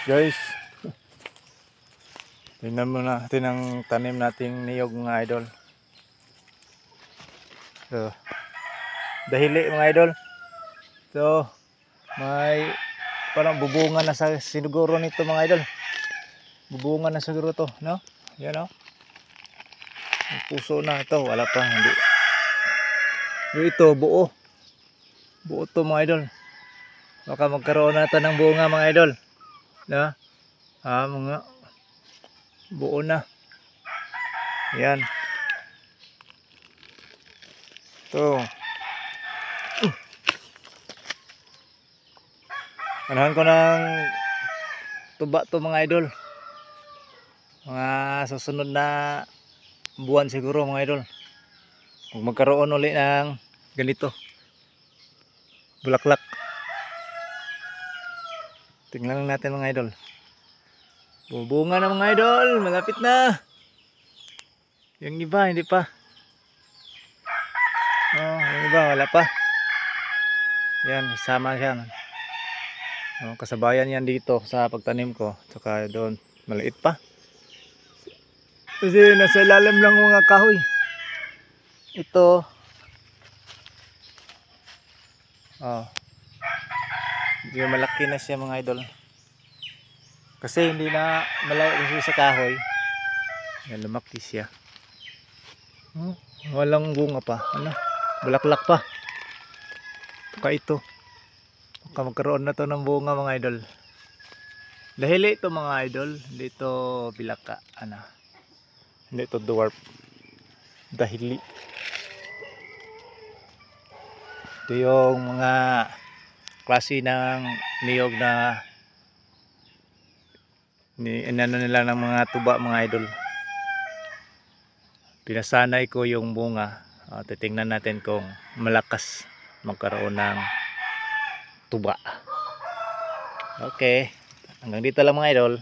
Guys, tingnan mo natin ang tanim nating niyog mga idol. So, dahili mga idol. So, may parang bubungan na sa sinuguro nito mga idol. Bubungan na siguro to, no? Yan o. May puso na ito, wala pa, hindi. Yung ito, buo. Buo to mga idol. Baka magkaroon na ito ng bunga mga idol. No? Mga buo na. Yan. Ito. Anahan ko ng tuba to mga idol. Mga susunod na buwan siguro mga idol. Kung magkaroon ulit ng ganito. Bulaklak. Tingnan lang natin mga idol. Bubunga na mga idol. Malapit na. Yung iba hindi pa. Oh, yung iba wala pa. Yan, isama siya. Oh, kasabayan yan dito sa pagtanim ko. Tsaka doon, maliit pa. Kasi nasa ilalim lang mga kahoy. Ito. Oh. Hindi malaki na siya mga idol. Kasi hindi na malayo sa kahoy. Yan, lumaki siya. Walang bunga pa. Ano? Bulaklak pa. Baka ito. Baka magkaroon na to ng bunga mga idol. Dahili ito mga idol. Hindi ito bilaka. Ano? Hindi ito dwarf. Dahili. Ito yung mga klase ng niyog na inano nila ng mga tuba mga idol. Pinasanay ko yung bunga. Titingnan natin kung malakas magkaroon ng tuba. Okay, hanggang dito lang mga idol.